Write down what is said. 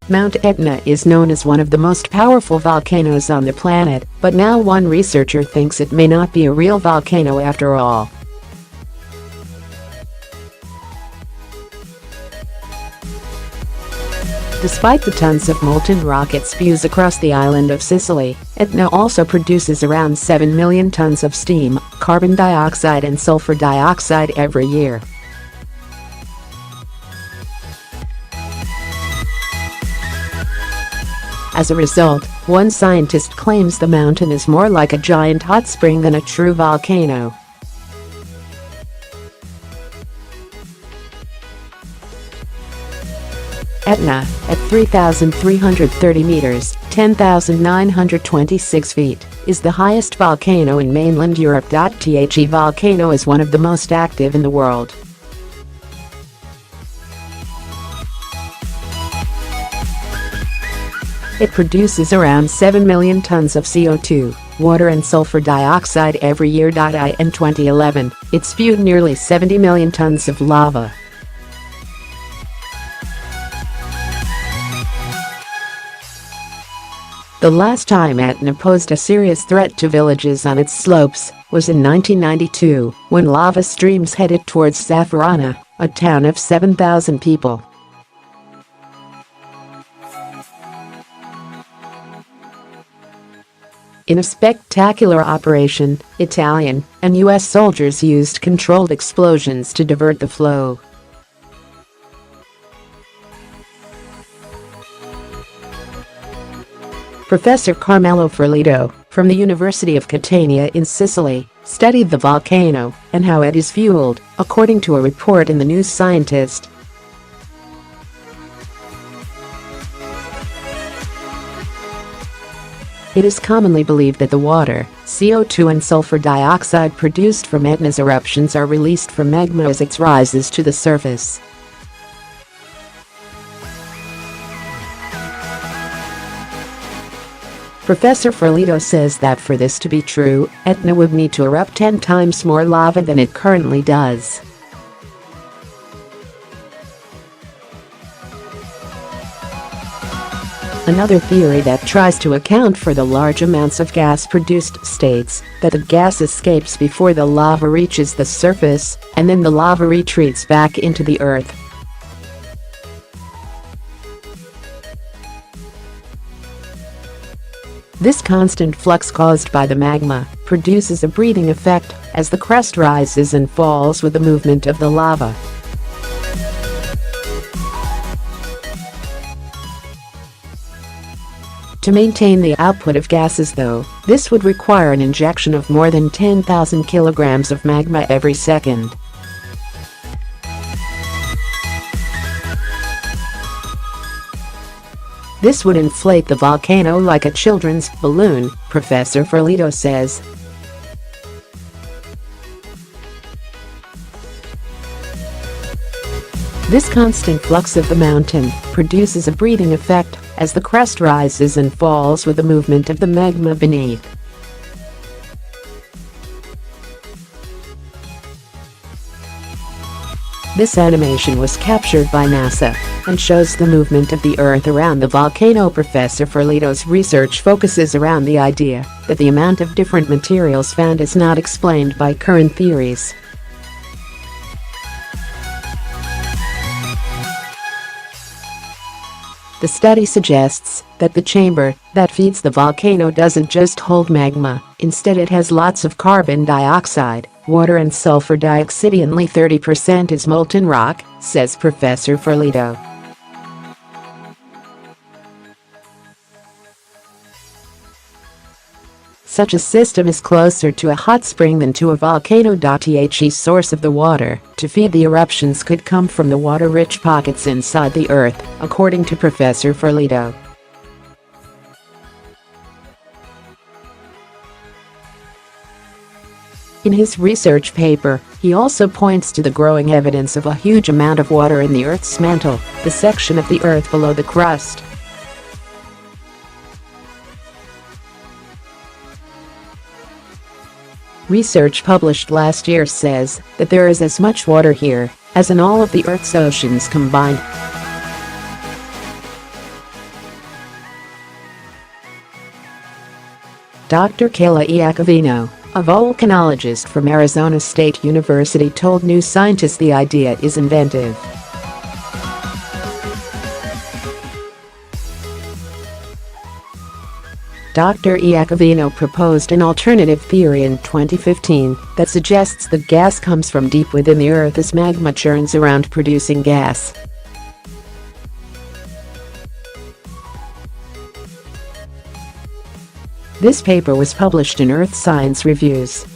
Mount Etna is known as one of the most powerful volcanoes on the planet, but now one researcher thinks it may not be a real volcano after all. Despite the tons of molten rock it spews across the island of Sicily, Etna also produces around 7 million tons of steam, carbon dioxide and sulfur dioxide every year. As a result, one scientist claims the mountain is more like a giant hot spring than a true volcano. Etna, at 3,330 meters (10,926 feet), is the highest volcano in mainland Europe. The volcano is one of the most active in the world. It produces around 7 million tons of CO2, water and sulfur dioxide every year. In 2011, it spewed nearly 70 million tons of lava. The last time Etna posed a serious threat to villages on its slopes was in 1992, when lava streams headed towards Zafferana, a town of 7,000 people. In a spectacular operation, Italian and U.S. soldiers used controlled explosions to divert the flow. Professor Carmelo Ferlito, from the University of Catania in Sicily, studied the volcano and how it is fueled, according to a report in the news Scientist. It is commonly believed that the water, CO2 and sulfur dioxide produced from Etna's eruptions are released from magma as it rises to the surface. Professor Ferlito says that for this to be true, Etna would need to erupt 10 times more lava than it currently does. Another theory that tries to account for the large amounts of gas produced states that the gas escapes before the lava reaches the surface, and then the lava retreats back into the earth. This constant flux caused by the magma produces a breathing effect as the crust rises and falls with the movement of the lava. To maintain the output of gases though, this would require an injection of more than 10,000 kilograms of magma every second. This would inflate the volcano like a children's balloon, Professor Ferlito says. This constant flux of the mountain produces a breathing effect as the crust rises and falls with the movement of the magma beneath. This animation was captured by NASA and shows the movement of the Earth around the volcano. Professor Ferlito's research focuses around the idea that the amount of different materials found is not explained by current theories. The study suggests that the chamber that feeds the volcano doesn't just hold magma, instead it has lots of carbon dioxide, water and sulfur dioxide. Only 30% is molten rock, says Professor Ferlito. Such a system is closer to a hot spring than to a volcano. The source of the water to feed the eruptions could come from the water-rich pockets inside the Earth, according to Professor Ferlito. In his research paper, he also points to the growing evidence of a huge amount of water in the Earth's mantle, the section of the Earth below the crust. Research published last year says that there is as much water here as in all of the Earth's oceans combined. Dr. Kayla Iacovino, a volcanologist from Arizona State University, told New Scientist the idea is inventive. Dr. Iacovino proposed an alternative theory in 2015 that suggests that gas comes from deep within the Earth as magma churns around producing gas. This paper was published in Earth Science Reviews.